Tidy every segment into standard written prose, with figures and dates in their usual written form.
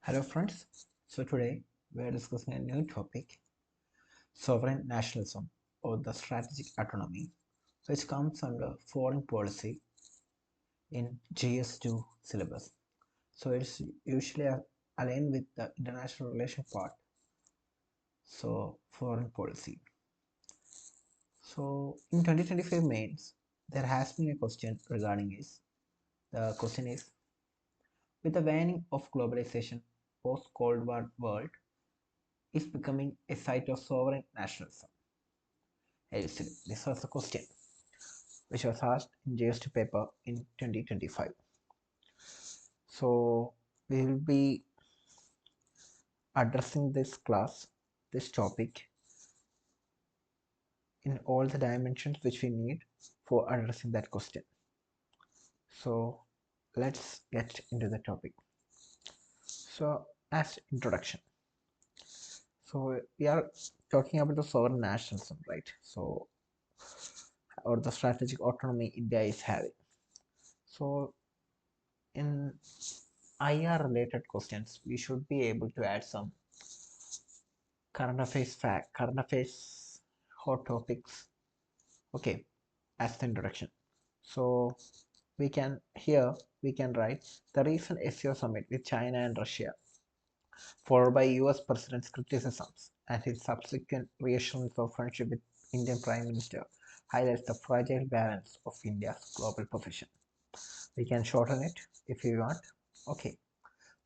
Hello friends, so today we are discussing a new topic, sovereign nationalism or the strategic autonomy, which comes under foreign policy in GS2 syllabus. So it's usually aligned with the international relation part, so foreign policy. So in 2025 mains, there has been a question regarding this. The question is, with the waning of globalization, post-Cold War world is becoming a site of sovereign nationalism. This was the question which was asked in JST paper in 2025. So we will be addressing this topic in all the dimensions which we need for addressing that question. So let's get into the topic. So as introduction, so we are talking about the sovereign nationalism, right? So or the strategic autonomy India is having. So in IR related questions, we should be able to add some current affairs, hot topics. Okay, as the introduction. So we can write the recent SEO summit with China and Russia, followed by US President's criticisms and his subsequent reassurance of friendship with Indian Prime Minister, highlights the fragile balance of India's global position. We can shorten it if you want. Okay,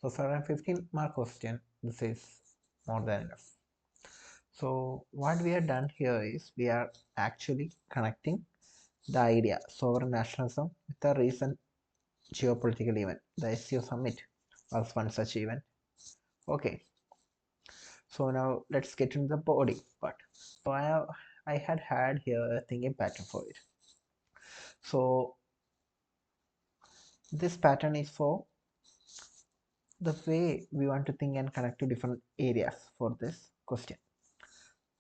so for a 15 mark question, this is more than enough. So what we have done here is we are actually connecting the idea sovereign nationalism with the recent geopolitical event. The SEO summit was one such event. Okay, so now let's get into the body part. So I had here a thinking pattern for it. So this pattern is for the way we want to think and connect to different areas for this question.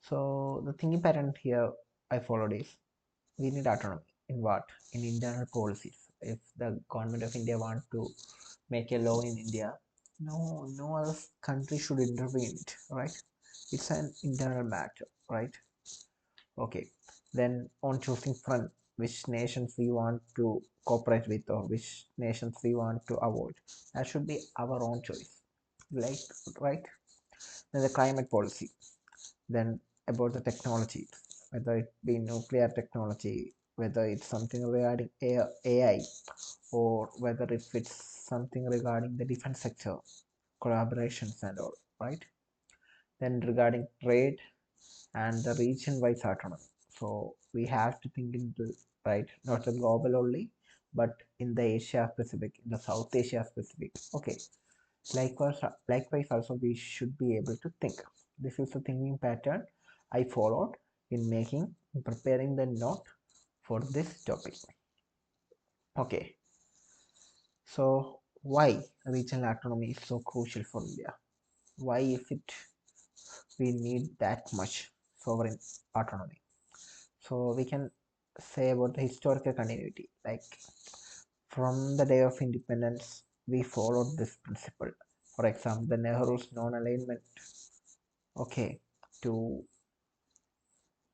So the thinking pattern here I followed is we need autonomy in what? In internal policies. If the government of India want to make a law in India, no other country should intervene in it, right? It's an internal matter, right? Okay. Then on choosing front, which nations we want to cooperate with or which nations we want to avoid. That should be our own choice. Like, right? Then the climate policy. Then about the technology, whether it be nuclear technology, whether it's something regarding AI, or whether if it's something regarding the defense sector, collaborations and all, right? Then regarding trade and the region-wise autonomy. So we have to think into, right, not the global only, but in the Asia Pacific, in the South Asia Pacific. Okay. Likewise, also we should be able to think. This is the thinking pattern I followed in preparing the note for this topic. Okay, so why regional autonomy is so crucial for India? Why is it we need that much sovereign autonomy? So we can say about the historical continuity. Like from the day of independence, we followed this principle. For example, the Nehru's non-alignment, okay, to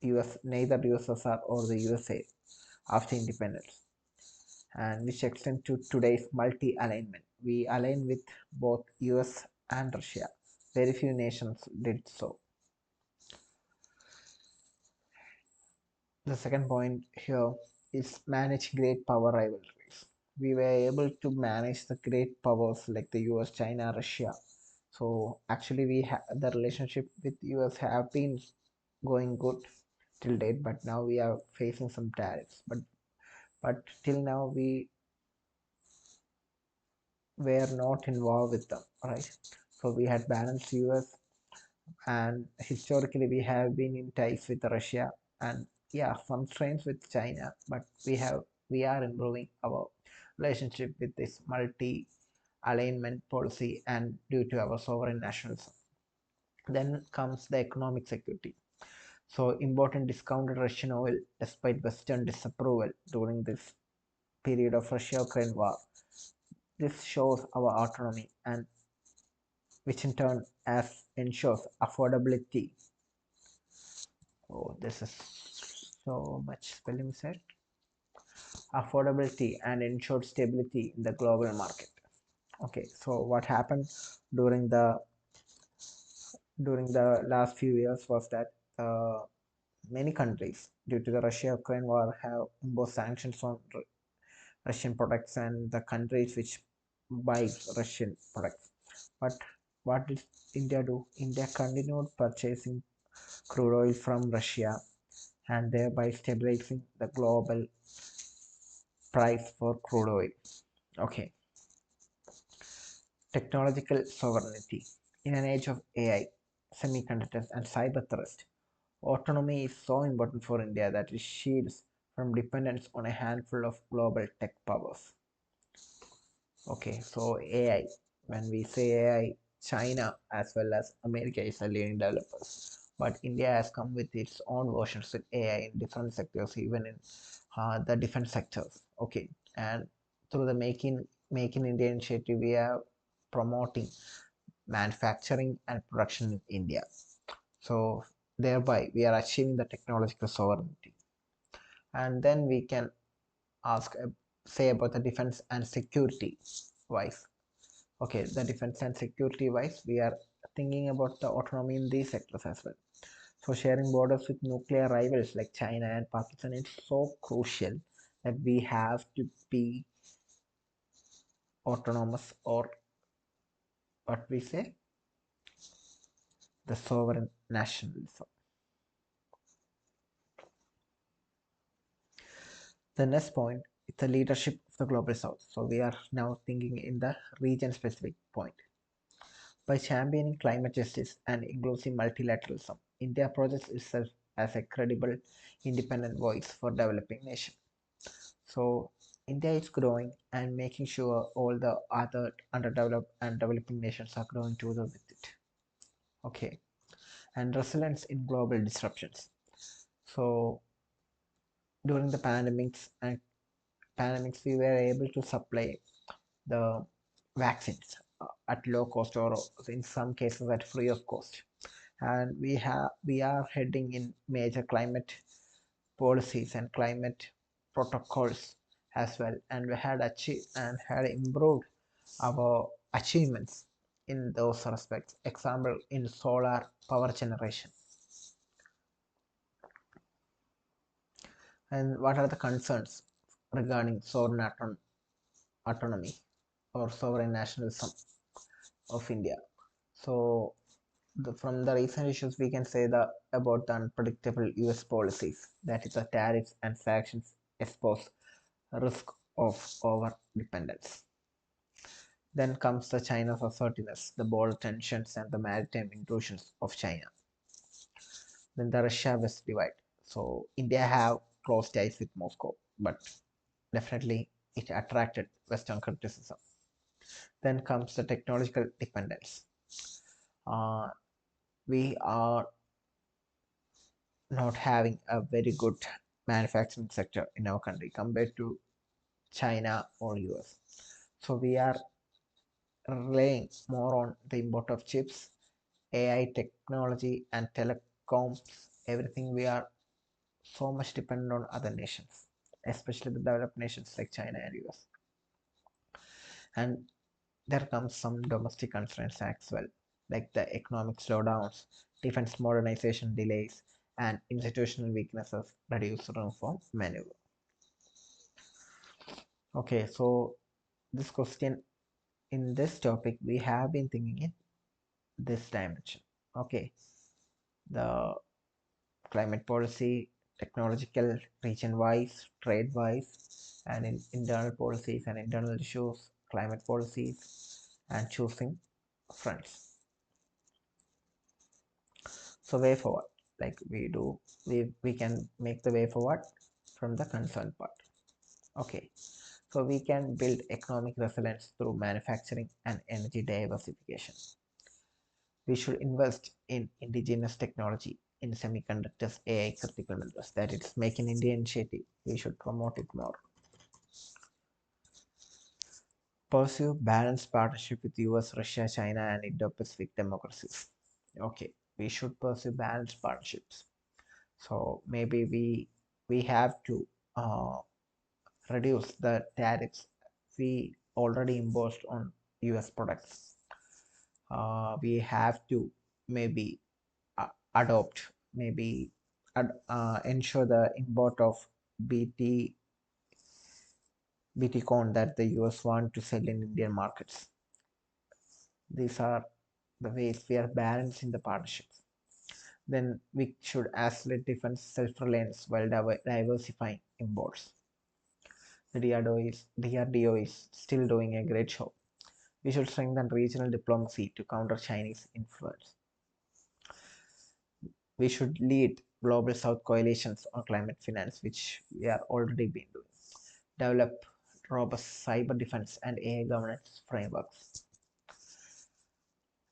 US, neither USSR or the USA after independence, and which extend to today's multi-alignment. We align with both US and Russia. Very few nations did so. The second point here is manage great power rivalries. We were able to manage the great powers like the US, China, Russia. So actually, the relationship with US have been going good till date, but now we are facing some tariffs. But till now we were not involved with them, right? So we had balanced US, and historically we have been in ties with Russia, and yeah, some strains with China, but we are improving our relationship with this multi alignment policy and due to our sovereign nationalism. Then comes the economic security. So important discounted Russian oil despite Western disapproval during this period of Russia-Ukraine war. This shows our autonomy and which in turn as ensures affordability. Oh, this is so much spelling mistake. Affordability and ensured stability in the global market. Okay, so what happened during the last few years was that many countries, due to the Russia-Ukraine war, have imposed sanctions on Russian products and the countries which buy Russian products. But what did India do? India continued purchasing crude oil from Russia and thereby stabilizing the global price for crude oil. Okay, technological sovereignty. In an age of AI, semiconductors, and cyber threat, autonomy is so important for India that it shields from dependence on a handful of global tech powers. Okay, so AI. When we say AI, China as well as America is a leading developers, but India has come with its own versions with AI in different sectors, even in the defense sectors. Okay, and through the Make in India initiative, we are promoting manufacturing and production in India. So thereby, we are achieving the technological sovereignty, and then we can ask say about the defense and security wise. Okay, the defense and security wise, we are thinking about the autonomy in these sectors as well. So sharing borders with nuclear rivals like China and Pakistan is so crucial that we have to be autonomous, or what we say, the sovereign nationalism. The next point is the leadership of the global south. So we are now thinking in the region specific point. By championing climate justice and inclusive multilateralism, India projects itself as a credible, independent voice for developing nations. So India is growing and making sure all the other underdeveloped and developing nations are growing together with it. Okay, and resilience in global disruptions. So during the pandemics, we were able to supply the vaccines at low cost, or in some cases at free of cost. And we are heading in major climate policies and climate protocols as well, and we had achieved and had improved our achievements in those respects. Example, in solar power generation. And what are the concerns regarding autonomy or sovereign nationalism of India? So from the recent issues, we can say about the unpredictable US policies, that is, the tariffs and sanctions expose risk of over dependence. Then comes the China's assertiveness, the border tensions, and the maritime intrusions of China. Then the Russia-West divide. So India have close ties with Moscow, but definitely it attracted Western criticism. Then comes the technological dependence. Uh, we are not having a very good manufacturing sector in our country compared to China or US. So we are relying more on the import of chips, AI technology, and telecoms. Everything, we are so much dependent on other nations, especially the developed nations like China and US. And there comes some domestic constraints as well, like the economic slowdowns, defense modernization delays, and institutional weaknesses reduce room for maneuver. Okay, so this question, in this topic, we have been thinking in this dimension. Okay, the climate policy, technological, region-wise, trade-wise, and in internal policies and internal issues, climate policies, and choosing fronts. So way forward, like we can make the way forward from the concern part. Okay, so we can build economic resilience through manufacturing and energy diversification. We should invest in indigenous technology in semiconductors, AI, critical minerals. That it's Make in India initiative. We should promote it more. pursue balanced partnership with US, Russia, China, and Indo-Pacific democracies. Okay, we should pursue balanced partnerships. So maybe we have to uh, reduce the tariffs we already imposed on US products. We have to maybe adopt, maybe ensure the import of BT BT corn that the US want to sell in Indian markets. These are the ways we are balancing the partnerships. Then we should accelerate defense self-reliance while diversifying imports. The DRDO is still doing a great job. We should strengthen regional diplomacy to counter Chinese influence. We should lead global South coalitions on climate finance, which we are already been doing. Develop robust cyber defense and AI governance frameworks.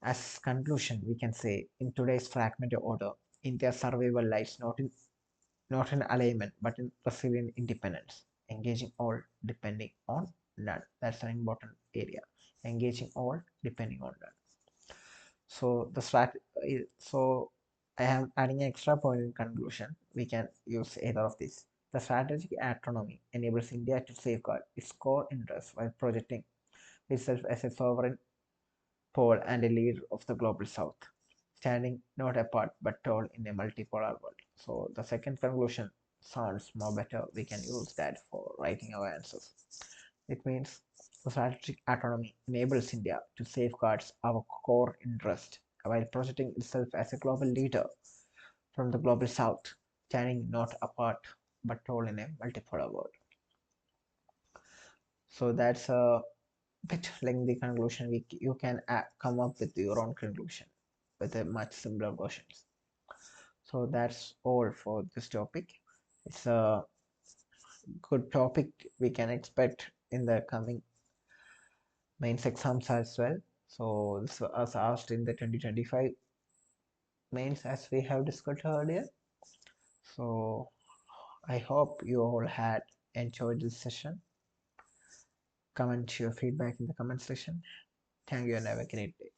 As conclusion, we can say in today's fragmented order, India's survival lies not in alignment but in resilient independence, engaging all depending on none. That's an important area. Engaging all depending on none. So so I am adding an extra point in conclusion. We can use either of these. The strategic autonomy enables India to safeguard its core interests while projecting itself as a sovereign pole and a leader of the global south, standing not apart but tall in a multipolar world. So the second conclusion sounds more better. We can use that for writing our answers. It means strategic autonomy enables India to safeguard our core interest while projecting itself as a global leader from the global south, standing not apart but tall in a multipolar world. So that's a bit lengthy conclusion. You can come up with your own conclusion with a much simpler versions. So that's all for this topic. It's a good topic we can expect in the coming mains exams as well. So this was asked in the 2025 mains as we have discussed earlier. So I hope you all had enjoyed this session. Comment your feedback in the comment section. Thank you and have a great day.